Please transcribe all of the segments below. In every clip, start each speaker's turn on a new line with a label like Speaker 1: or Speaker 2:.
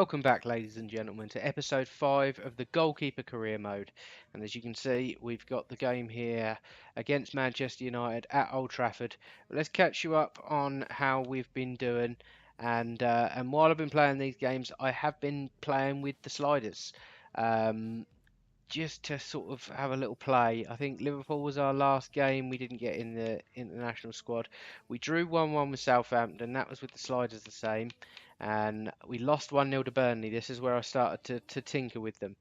Speaker 1: Welcome back, ladies and gentlemen, to episode 5 of the Goalkeeper Career Mode. And as you can see, we've got the game here against Manchester United at Old Trafford. Let's catch you up on how we've been doing. And while I've been playing these games, I have been playing with the sliders. Just to sort of have a little play. I think Liverpool was our last game. We didn't get in the international squad. We drew 1-1 with Southampton. That was with the sliders the same. And we lost 1-0 to Burnley. This is where I started to tinker with them.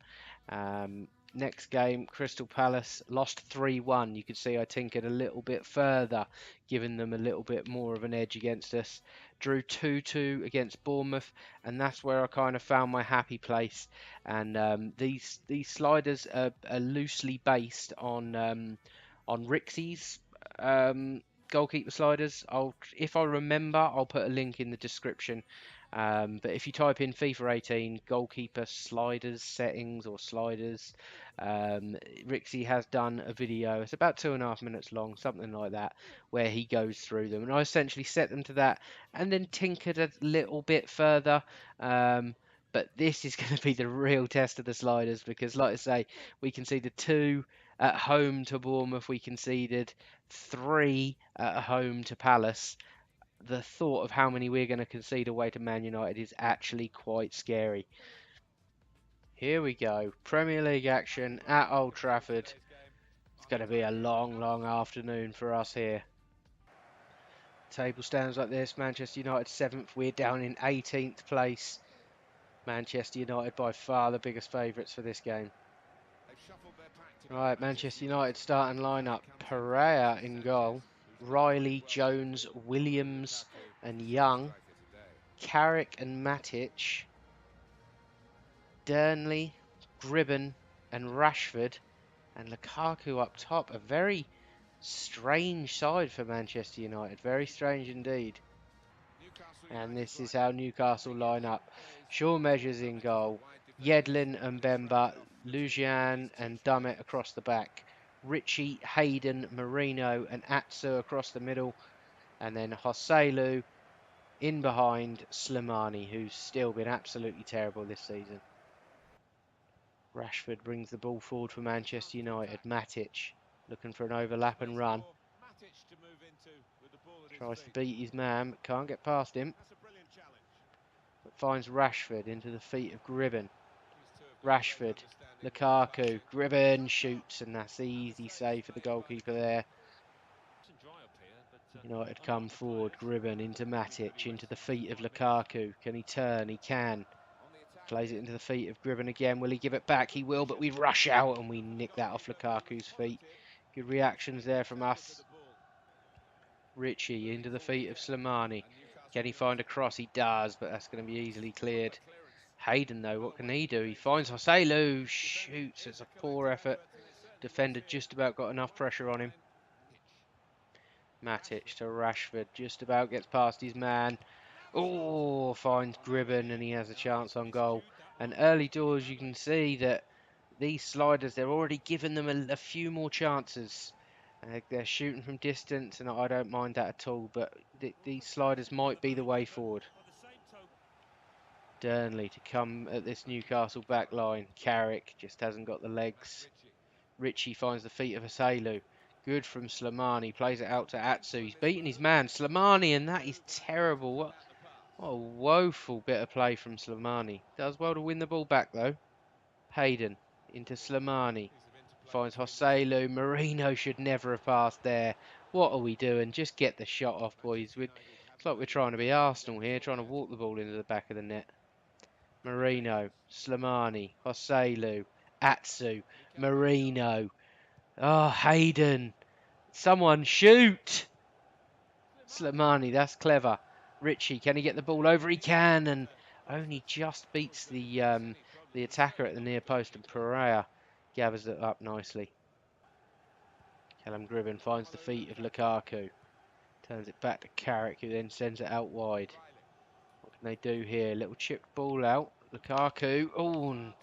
Speaker 1: Next game, Crystal Palace lost 3-1. You can see I tinkered a little bit further, giving them a little bit more of an edge against us. Drew 2-2 against Bournemouth, and that's where I kind of found my happy place. And these sliders are loosely based on Rixie's goalkeeper sliders. If I remember, I'll put a link in the description. But if you type in FIFA 18 goalkeeper sliders settings or sliders, Rixie has done a video. It's about 2.5 minutes long, something like that, where he goes through them. And I essentially set them to that and then tinkered a little bit further. But this is going to be the real test of the sliders because, like I say, we conceded 2 at home to Bournemouth. We conceded 3 at home to Palace. The thought of how many we're going to concede away to Man United is actually quite scary. Here we go. Premier League action at Old Trafford. It's going to be a long, long afternoon for us here. Table stands like this. Manchester United 7th. We're down in 18th place. Manchester United by far the biggest favourites for this game. Right, Manchester United starting lineup. Pereira in goal. Riley, Jones, Williams and Young. Carrick and Matic. Durnley, Gribben and Rashford. And Lukaku up top. A very strange side for Manchester United. Very strange indeed. And this is how Newcastle line up. Shaw Measures in goal. Yedlin and Bemba. Lujian and Dummett across the back. Ritchie, Hayden, Mourinho and Atsu across the middle. And then Joselu in behind Slimani, who's still been absolutely terrible this season. Rashford brings the ball forward for Manchester United. Matic looking for an overlap and run. Tries to beat his man, but can't get past him. But finds Rashford into the feet of Gribben. Rashford, Lukaku, Gribben shoots, and that's the easy save for the goalkeeper there. United come forward. Gribben into Matic, into the feet of Lukaku. Can he turn? He can. Plays it into the feet of Gribben again. Will he give it back? He will, but we rush out and we nick that off Lukaku's feet. Good reactions there from us. Ritchie into the feet of Slimani. Can he find a cross? He does, but that's going to be easily cleared. Hayden, though, what can he do? He finds Joselu, shoots. It's a poor effort. Defender just about got enough pressure on him. Matic to Rashford, just about gets past his man. Oh, finds Gribben and he has a chance on goal. And early doors, you can see that these sliders, they're already giving them a few more chances. They're shooting from distance, and I don't mind that at all, but these sliders might be the way forward. Durnley to come at this Newcastle back line. Carrick just hasn't got the legs. Ritchie finds the feet of Joselu. Good from Slimani. Plays it out to Atsu. He's beating his man, Slimani, and that is terrible. What a woeful bit of play from Slimani. Does well to win the ball back, though. Hayden into Slimani. Finds Joselu. Mourinho should never have passed there. What are we doing? Just get the shot off, boys. It's like we're trying to be Arsenal here, trying to walk the ball into the back of the net. Mourinho, Slimani, Joselu, Atsu, Mourinho. Oh, Hayden. Someone shoot! Slimani, that's clever. Ritchie, can he get the ball over? He can, and only just beats the attacker at the near post, and Pereira gathers it up nicely. Callum Gribben finds the feet of Lukaku. Turns it back to Carrick, who then sends it out wide. What can they do here? Little chipped ball out. Lukaku. Oh, and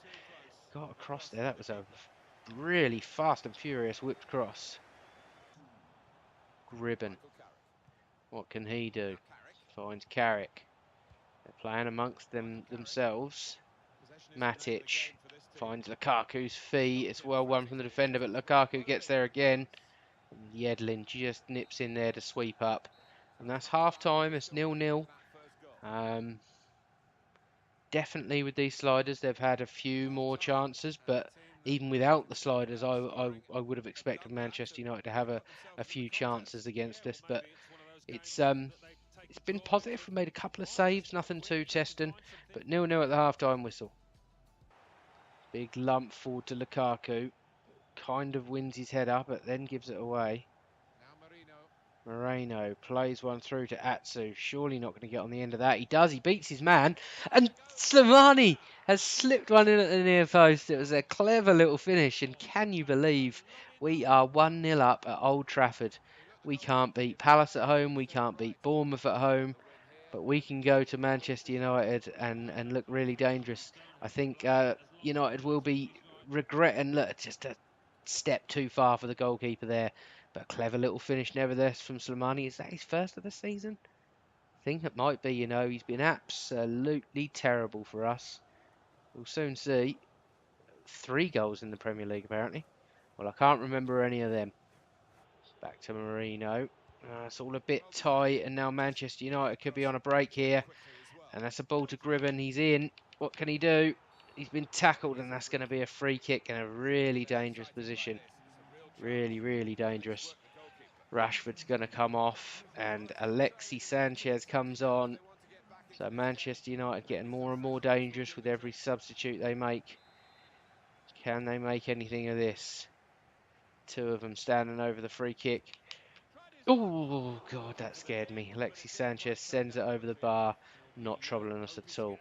Speaker 1: got across there. That was a really fast and furious whipped cross. Gribben. What can he do? Finds Carrick. Playing amongst themselves. Matic finds Lukaku's feet. It's well won from the defender, but Lukaku gets there again. And Yedlin just nips in there to sweep up. And that's half time. It's 0-0. Definitely with these sliders, they've had a few more chances, but even without the sliders, I would have expected Manchester United to have a few chances against us. But it's been positive. We made a couple of saves, nothing too testing, but 0-0 at the half-time whistle. Big lump forward to Lukaku. Kind of wins his head up, but then gives it away. Moreno plays one through to Atsu. Surely not going to get on the end of that. He does. He beats his man. And Slimani has slipped one in at the near post. It was a clever little finish. And can you believe we are 1-0 up at Old Trafford? We can't beat Palace at home. We can't beat Bournemouth at home. But we can go to Manchester United and look really dangerous. I think United will be regretting, look, just a step too far for the goalkeeper there. But a clever little finish nevertheless from Slimani. Is that his first of the season? I think it might be, He's been absolutely terrible for us. We'll soon see. 3 goals in the Premier League, apparently. Well, I can't remember any of them. Back to Mourinho. It's all a bit tight, and now Manchester United could be on a break here. And that's a ball to Gribben. He's in. What can he do? He's been tackled, and that's going to be a free kick in a really dangerous position. Really, really dangerous. Rashford's going to come off, and Alexis Sanchez comes on. So Manchester United getting more and more dangerous with every substitute they make. Can they make anything of this? 2 of them standing over the free kick. Oh, God, that scared me. Alexis Sanchez sends it over the bar, not troubling us at all.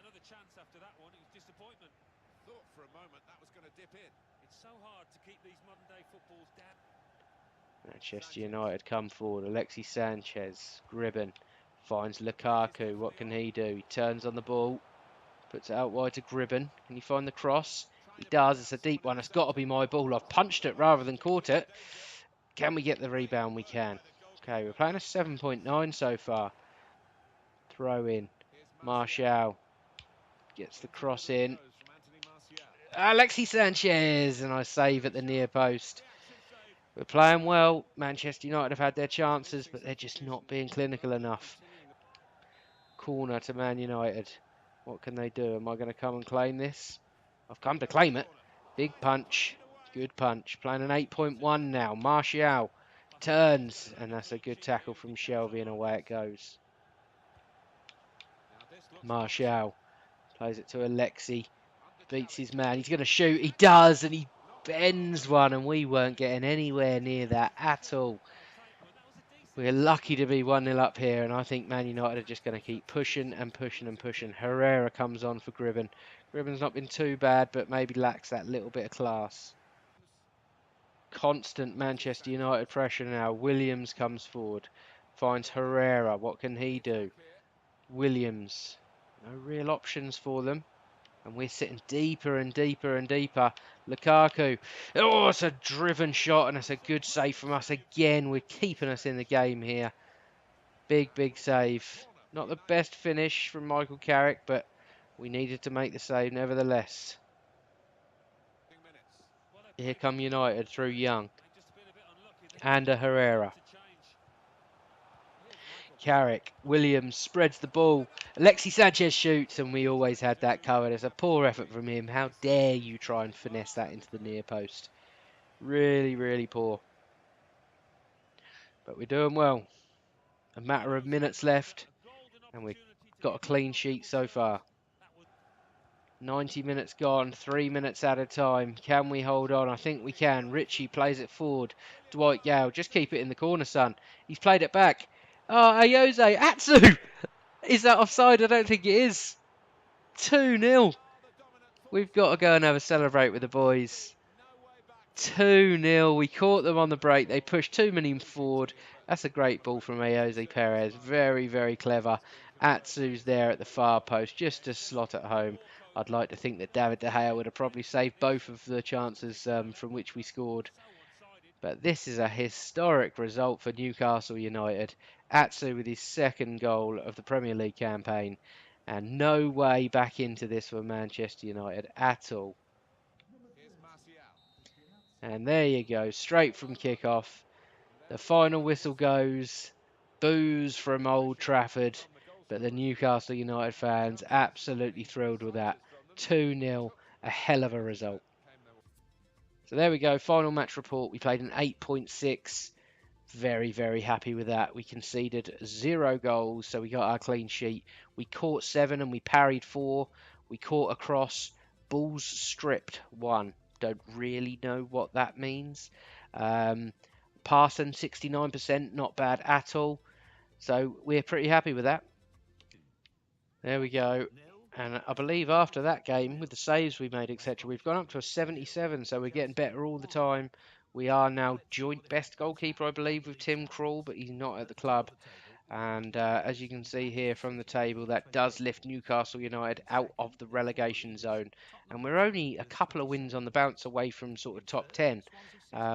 Speaker 1: Manchester United come forward. Alexis Sanchez, Gribben finds Lukaku. What can he do? He turns on the ball, puts it out wide to Gribben. Can he find the cross? He does. It's a deep one. It's got to be my ball. I've punched it rather than caught it. Can we get the rebound? We can. Okay, we're playing a 7.9 so far. Throw in. Martial gets the cross in. Alexis Sanchez, and I save at the near post. We're playing well. Manchester United have had their chances, but they're just not being clinical enough. Corner to Man United. What can they do? Am I going to come and claim this? I've come to claim it. Big punch. Good punch. Playing an 8.1 now. Martial turns, and that's a good tackle from Shelby, and away it goes. Martial plays it to Alexi. Beats his man. He's going to shoot. He does, and he bends one, and we weren't getting anywhere near that at all. We're lucky to be 1-0 up here, and I think Man United are just going to keep pushing and pushing and pushing. Herrera comes on for Gribben. Gribben's not been too bad, but maybe lacks that little bit of class. Constant Manchester United pressure now. Williams comes forward. Finds Herrera. What can he do? Williams. No real options for them. And we're sitting deeper and deeper and deeper. Lukaku. Oh, it's a driven shot, and it's a good save from us again. We're keeping us in the game here. Big, big save. Not the best finish from Michael Carrick, but we needed to make the save nevertheless. Here come United through Young. And a Herrera. Carrick, Williams spreads the ball. Alexis Sanchez shoots, and we always had that covered. It's a poor effort from him. How dare you try and finesse that into the near post. Really, really poor. But we're doing well. A matter of minutes left, and we've got a clean sheet so far. 90 minutes gone, 3 minutes at a time. Can we hold on? I think we can. Richie plays it forward. Dwight Gale, just keep it in the corner, son. He's played it back. Oh, Ayose, Atsu! Is that offside? I don't think it is. 2-0. We've got to go and have a celebrate with the boys. 2-0. We caught them on the break. They pushed too many forward. That's a great ball from Ayose Perez. Very, very clever. Atsu's there at the far post just to slot it home. I'd like to think that David De Gea would have probably saved both of the chances from which we scored. But this is a historic result for Newcastle United. Atsu with his 2nd goal of the Premier League campaign. And no way back into this for Manchester United at all. And there you go, straight from kickoff. The final whistle goes. Boos from Old Trafford. But the Newcastle United fans absolutely thrilled with that. 2-0, a hell of a result. So there we go, final match report. We played an 8.6. Very, very happy with that. We conceded 0 goals, so we got our clean sheet. We caught 7 and we parried 4. We caught a cross. Balls stripped 1. Don't really know what that means. Passing 69%, not bad at all. So we're pretty happy with that. There we go. And I believe after that game, with the saves we made, etc., we've gone up to a 77, so we're getting better all the time. We are now joint best goalkeeper, I believe, with Tim Krul, but he's not at the club. And as you can see here from the table, that does lift Newcastle United out of the relegation zone. And we're only a couple of wins on the bounce away from sort of top 10.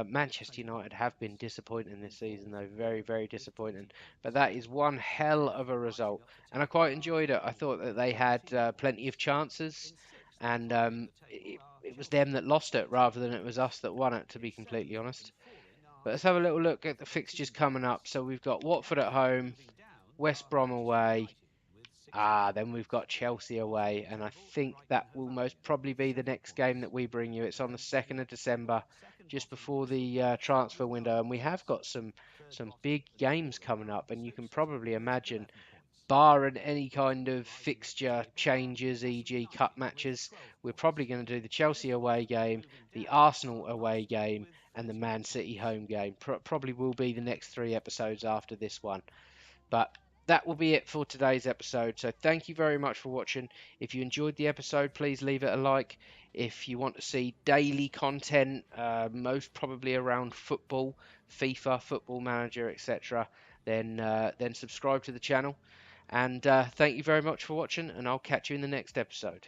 Speaker 1: Manchester United have been disappointing this season, though. Very, very disappointing. But that is one hell of a result. And I quite enjoyed it. I thought that they had plenty of chances. And it was them that lost it rather than it was us that won it, to be completely honest. But let's have a little look at the fixtures coming up. So we've got Watford at home, West Brom away. Then we've got Chelsea away, and I think that will most probably be the next game that we bring you. It's on the 2nd of December, just before the transfer window, and we have got some big games coming up, and you can probably imagine, barring any kind of fixture changes, e.g. cup matches, we're probably going to do the Chelsea away game, the Arsenal away game, and the Man City home game. Probably will be the next 3 episodes after this one. But that will be it for today's episode. So thank you very much for watching. If you enjoyed the episode, please leave it a like. If you want to see daily content, most probably around football, FIFA, Football Manager, etc., then subscribe to the channel. And thank you very much for watching, and I'll catch you in the next episode.